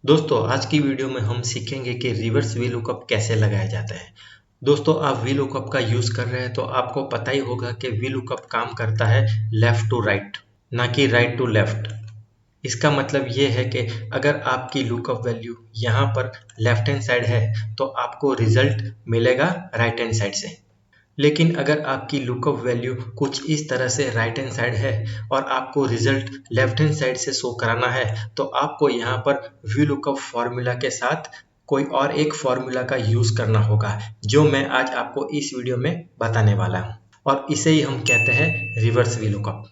दोस्तों आज की वीडियो में हम सीखेंगे कि रिवर्स वीलुकअप कैसे लगाया जाता है। दोस्तों आप वीलुकअप का यूज़ कर रहे हैं तो आपको पता ही होगा कि वीलुकअप काम करता है लेफ़्ट टू राइट, ना कि राइट टू लेफ़्ट। इसका मतलब ये है कि अगर आपकी लुकअप वैल्यू यहाँ पर लेफ्ट हैंड साइड है तो आपको रिजल्ट मिलेगा राइट हैंड साइड से। लेकिन अगर आपकी लुकअप वैल्यू कुछ इस तरह से राइट हैंड साइड है और आपको रिजल्ट लेफ्ट हैंड साइड से शो कराना है तो आपको यहाँ पर वीलुकअप फॉर्मूला के साथ कोई और एक फॉर्मूला का यूज़ करना होगा, जो मैं आज आपको इस वीडियो में बताने वाला हूँ, और इसे ही हम कहते हैं रिवर्स वीलुकअप।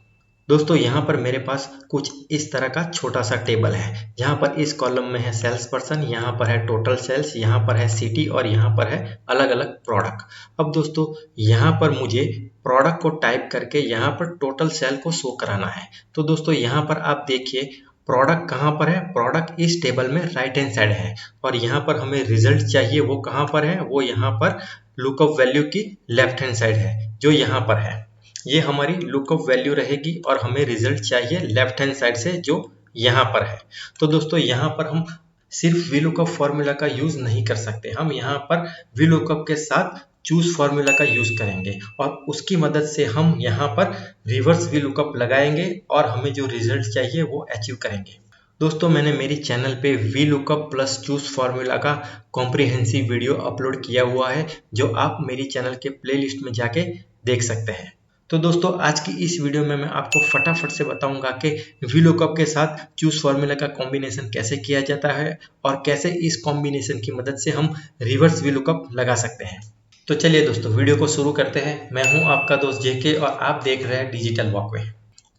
दोस्तों यहाँ पर मेरे पास कुछ इस तरह का छोटा सा टेबल है, जहाँ पर इस कॉलम में है सेल्स पर्सन, यहाँ पर है टोटल सेल्स, यहाँ पर है सिटी और यहाँ पर है अलग अलग प्रोडक्ट। अब दोस्तों यहाँ पर मुझे प्रोडक्ट को टाइप करके यहाँ पर टोटल सेल को शो कराना है। तो दोस्तों यहाँ पर आप देखिए प्रोडक्ट कहाँ पर है, प्रोडक्ट इस टेबल में राइट हैंड साइड है, और यहाँ पर हमें रिजल्ट चाहिए वो कहाँ पर है, वो यहाँ पर लुकअप वैल्यू की लेफ्ट हैंड साइड है जो यहाँ पर है। ये हमारी लुकअप वैल्यू रहेगी और हमें रिजल्ट चाहिए लेफ्ट हैंड साइड से जो यहाँ पर है। तो दोस्तों यहाँ पर हम सिर्फ वीलुकअप फॉर्मूला का यूज नहीं कर सकते, हम यहाँ पर वीलुकअप के साथ चूज फॉर्मूला का यूज करेंगे और उसकी मदद से हम यहाँ पर रिवर्स वीलुकअप लगाएंगे और हमें जो रिजल्ट चाहिए वो अचीव करेंगे। दोस्तों मैंने मेरी चैनल पे वीलुकअप प्लस चूज फॉर्मूला का कॉम्प्रिहेंसिव वीडियो अपलोड किया हुआ है, जो आप मेरी चैनल के प्लेलिस्ट में जाके देख सकते हैं। तो दोस्तों आज की इस वीडियो में मैं आपको फटाफट से बताऊंगा कि वीलुकअप के साथ चूज फॉर्मूला का कॉम्बिनेशन कैसे किया जाता है और कैसे इस कॉम्बिनेशन की मदद से हम रिवर्स वीलुकअप लगा सकते हैं। तो चलिए दोस्तों वीडियो को शुरू करते हैं। मैं हूं आपका दोस्त जेके और आप देख रहे हैं डिजिटल वॉकवे।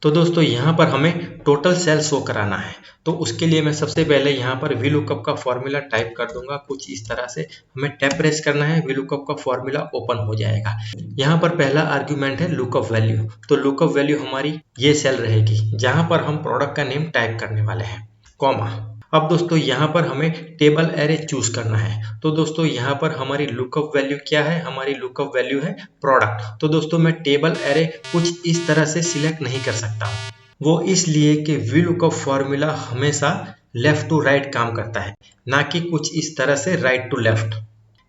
तो दोस्तों यहाँ पर हमें टोटल सेल शो कराना है, तो उसके लिए मैं सबसे पहले यहाँ पर वीलुकअप का फॉर्मूला टाइप कर दूंगा कुछ इस तरह से। हमें टैब प्रेस करना है, वीलुकअप का फॉर्मूला ओपन हो जाएगा। यहाँ पर पहला आर्ग्यूमेंट है लुकअप वैल्यू, तो लुकअप वैल्यू हमारी ये सेल रहेगी जहाँ पर हम प्रोडक्ट का नेम टाइप करने वाले हैं, कॉमा। अब दोस्तों यहाँ पर हमें टेबल एरे चूज करना है। तो दोस्तों यहाँ पर हमारी लुकअप वैल्यू क्या है, हमारी लुकअप वैल्यू है प्रोडक्ट। तो दोस्तों मैं टेबल एरे कुछ इस तरह से सिलेक्ट नहीं कर सकता हूँ, वो इसलिए कि वीलुकअप फॉर्मूला हमेशा लेफ्ट टू राइट काम करता है, ना कि कुछ इस तरह से राइट टू लेफ्ट।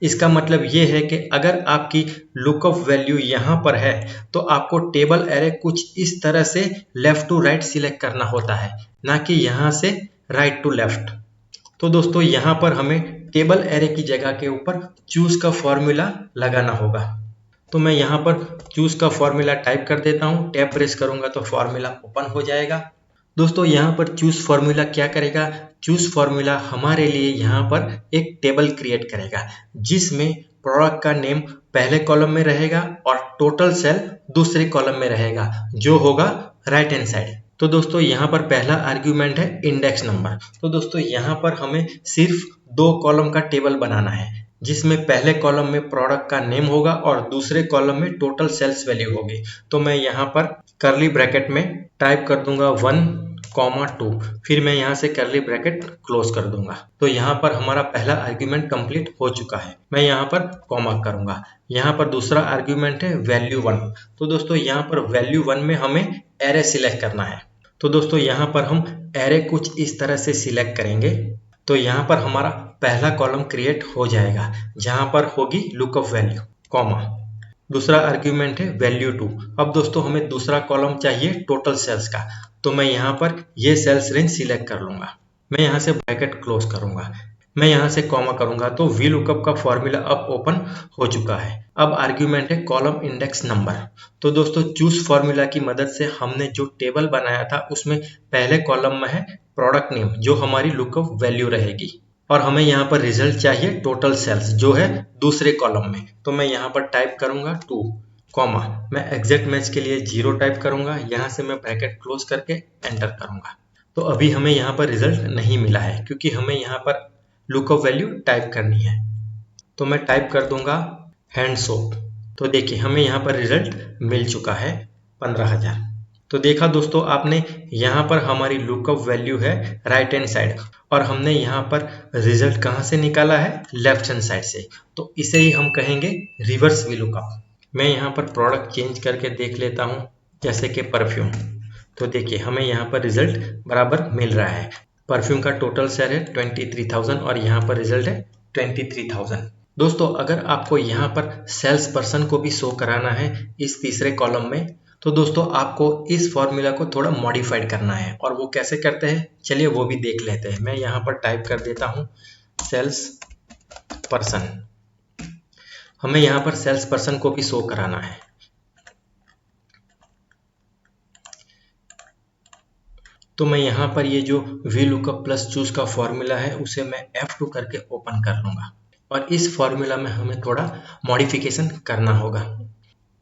इसका मतलब ये है कि अगर आपकी लुकअप वैल्यू यहाँ पर है तो आपको टेबल एरे कुछ इस तरह से लेफ्ट टू राइट सिलेक्ट करना होता है, ना कि यहाँ से राइट टू लेफ्ट। तो दोस्तों यहाँ पर हमें टेबल एरे की जगह के ऊपर चूज का फॉर्मूला लगाना होगा। तो मैं यहाँ पर चूज का फॉर्मूला टाइप कर देता हूँ, टैब प्रेस करूंगा तो फॉर्मूला ओपन हो जाएगा। दोस्तों यहाँ पर चूज फॉर्मूला क्या करेगा, चूज फॉर्मूला हमारे लिए यहाँ पर एक टेबल क्रिएट करेगा जिसमें प्रोडक्ट का नेम पहले कॉलम में रहेगा और टोटल सेल दूसरे कॉलम में रहेगा जो होगा राइट हैंड साइड। तो दोस्तों यहाँ पर पहला आर्ग्यूमेंट है इंडेक्स नंबर। तो दोस्तों यहाँ पर हमें सिर्फ दो कॉलम का टेबल बनाना है, जिसमें पहले कॉलम में प्रोडक्ट का नेम होगा और दूसरे कॉलम में टोटल सेल्स वैल्यू होगी। तो मैं यहाँ पर कर्ली ब्रैकेट में टाइप कर दूंगा 1,2, फिर मैं यहाँ से कर्ली ब्रैकेट क्लोज कर दूंगा। तो यहाँ पर हमारा पहला आर्ग्यूमेंट कंप्लीट हो चुका है। मैं यहाँ पर कॉमा करूंगा। यहाँ पर दूसरा आर्ग्यूमेंट है वैल्यू 1। तो दोस्तों यहाँ पर वैल्यू 1 में हमें एरे सिलेक्ट करना है। तो दोस्तों यहाँ पर हम एरे कुछ इस तरह से सिलेक्ट करेंगे, तो यहाँ पर हमारा पहला कॉलम क्रिएट हो जाएगा जहाँ पर होगी लुकअप वैल्यू, कॉमा। दूसरा आर्ग्यूमेंट है वैल्यू 2। अब दोस्तों हमें दूसरा कॉलम चाहिए टोटल सेल्स का, तो मैं यहाँ पर ये सेल्स रेंज सिलेक्ट कर लूंगा। मैं यहाँ से ब्रैकेट क्लोज करूंगा, मैं यहाँ से कॉमा करूंगा तो वीलुकअप का फॉर्मूला अब ओपन हो चुका है। अब आर्ग्यूमेंट है कॉलम इंडेक्स नंबर। तो दोस्तों चूज फॉर्मूला की मदद से हमने जो टेबल बनाया था उसमें पहले कॉलम में है प्रोडक्ट नेम जो हमारी लुकअप वैल्यू रहेगी, और हमें यहाँ पर रिजल्ट चाहिए टोटल सेल्स जो है दूसरे कॉलम में। तो मैं यहाँ पर टाइप करूंगा 2, कॉमा। मैं एग्जैक्ट मैच के लिए 0 टाइप करूंगा, यहाँ से मैं ब्रैकेट क्लोज करके एंटर करूंगा। तो अभी हमें यहाँ पर रिजल्ट नहीं मिला है क्योंकि हमें यहाँ पर लुकअप वैल्यू टाइप करनी है। तो मैं टाइप कर दूंगा हैंड सोप। तो देखिए हमें यहाँ पर रिजल्ट मिल चुका है 15,000। तो देखा दोस्तों आपने, यहाँ पर हमारी लुकअप वैल्यू है राइट हैंड साइड और हमने यहाँ पर रिजल्ट कहाँ से निकाला है, लेफ्ट हैंड साइड से। तो इसे ही हम कहेंगे रिवर्स वीलुकअप। मैं यहाँ पर प्रोडक्ट चेंज करके देख लेता हूँ, जैसे कि परफ्यूम। तो देखिए हमें यहाँ पर रिजल्ट बराबर मिल रहा है। परफ्यूम का टोटल सेल है 23,000 और यहाँ पर रिजल्ट है 23,000। दोस्तों अगर आपको यहाँ पर सेल्स पर्सन को भी शो कराना है इस तीसरे कॉलम में, तो दोस्तों आपको इस फॉर्मूला को थोड़ा मॉडिफाइड करना है। और वो कैसे करते हैं चलिए वो भी देख लेते हैं। मैं यहाँ पर टाइप कर देता हूँ सेल्स पर्सन। हमें यहाँ पर सेल्स पर्सन को भी शो कराना है। तो मैं यहाँ पर ये जो VLOOKUP प्लस चूज का फॉर्मूला है उसे मैं F2 करके ओपन कर लूँगा और इस फॉर्मूला में हमें थोड़ा मॉडिफिकेशन करना होगा।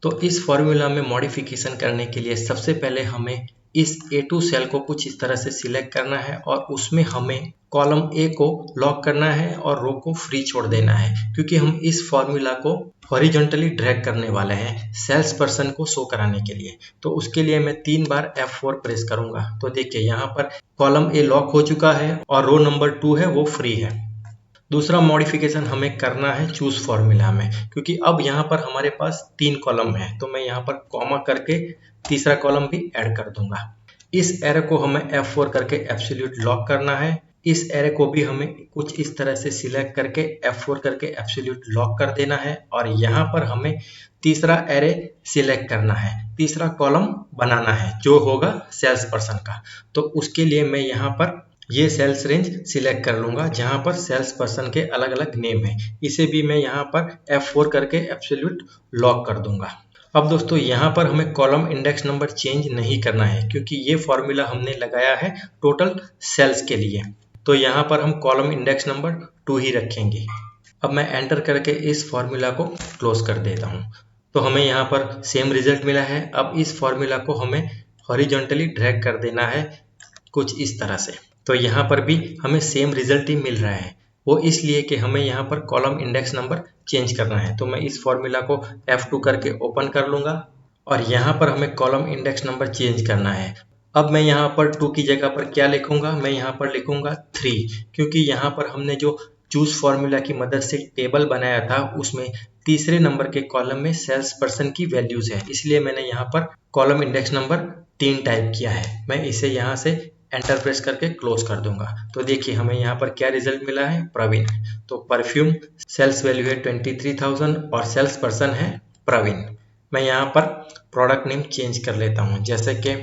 तो इस फॉर्मूला में मॉडिफिकेशन करने के लिए सबसे पहले हमें इस A2 सेल को कुछ इस तरह से सिलेक्ट करना है और उसमें हमें कॉलम A को लॉक करना है और रो को फ्री छोड़ देना है, क्योंकि हम इस फॉर्मूला को हॉरिजॉन्टली ड्रैग करने वाले हैं सेल्स पर्सन को शो कराने के लिए। तो उसके लिए मैं 3 बार F4 प्रेस करूंगा। तो देखिए यहाँ पर कॉलम A लॉक हो चुका है और रो नंबर 2 है वो फ्री है। दूसरा मॉडिफिकेशन हमें करना है चूज फॉर्मूला में, क्योंकि अब यहाँ पर हमारे पास 3 कॉलम है। तो मैं यहाँ पर कॉमा करके तीसरा कॉलम भी ऐड कर दूंगा। इस एरे को हमें F4 करके एब्सोल्यूट लॉक करना है। इस एरे को भी हमें कुछ इस तरह से सिलेक्ट करके F4 करके एब्सोल्यूट लॉक कर देना है और यहाँ पर हमें तीसरा एरे सिलेक्ट करना है, तीसरा कॉलम बनाना है जो होगा सेल्स पर्सन का। तो उसके लिए मैं यहाँ पर ये सेल्स रेंज सिलेक्ट कर लूंगा जहां पर सेल्स पर्सन के अलग अलग नेम है। इसे भी मैं यहाँ पर F4 करके एब्सोल्यूट लॉक कर दूंगा। अब दोस्तों यहाँ पर हमें कॉलम इंडेक्स नंबर चेंज नहीं करना है, क्योंकि ये फॉर्मूला हमने लगाया है टोटल सेल्स के लिए। तो यहाँ पर हम कॉलम इंडेक्स नंबर 2 ही रखेंगे। अब मैं एंटर करके इस फॉर्मूला को क्लोज कर देता हूँ। तो हमें यहाँ पर सेम रिजल्ट मिला है। अब इस फॉर्मूला को हमें हॉरिजॉन्टली ड्रैग कर देना है कुछ इस तरह से। तो यहाँ पर भी हमें सेम रिजल्ट ही मिल रहा है, वो इसलिए कि हमें यहाँ पर कॉलम इंडेक्स नंबर चेंज करना है। तो मैं इस फॉर्मूला को F2 करके ओपन कर लूँगा और यहाँ पर हमें कॉलम इंडेक्स नंबर चेंज करना है। अब मैं यहाँ पर 2 की जगह पर क्या लिखूँगा, मैं यहाँ पर लिखूँगा 3, क्योंकि यहाँ पर हमने जो चूज फॉर्मूला की मदद से टेबल बनाया था उसमें तीसरे नंबर के कॉलम में सेल्स पर्सन की वैल्यूज है, इसलिए मैंने यहाँ पर कॉलम इंडेक्स नंबर 3 टाइप किया है। मैं इसे यहाँ से एंटर प्रेस करके क्लोज कर दूंगा। तो देखिए हमें यहाँ पर क्या रिजल्ट मिला है, प्रवीण। तो परफ्यूम सेल्स वैल्यू है 23,000 और सेल्स पर्सन है प्रवीण। मैं यहाँ पर प्रोडक्ट नेम चेंज कर लेता हूँ, जैसे कि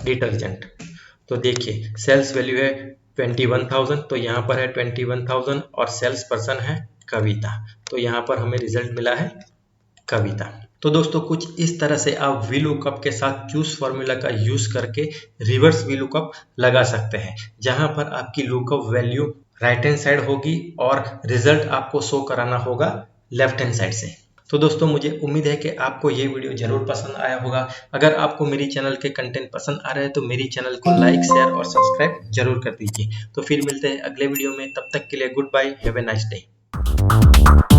डिटर्जेंट। तो देखिए सेल्स वैल्यू है 21,000, तो यहाँ पर है 21,000 और सेल्स पर्सन है कविता। तो यहाँ पर हमें रिजल्ट मिला है कविता। तो दोस्तों कुछ इस तरह से आप VLOOKUP के साथ चूज फॉर्मूला का यूज करके रिवर्स VLOOKUP लगा सकते हैं, जहां पर आपकी lookup value right hand side होगी और रिजल्ट आपको शो कराना होगा लेफ्ट हैंड साइड से। तो दोस्तों मुझे उम्मीद है कि आपको ये वीडियो जरूर पसंद आया होगा। अगर आपको मेरी चैनल के कंटेंट पसंद आ रहे हैं तो मेरी चैनल को लाइक, शेयर और सब्सक्राइब जरूर कर दीजिए। तो फिर मिलते हैं अगले वीडियो में, तब तक के लिए good bye, have a nice day.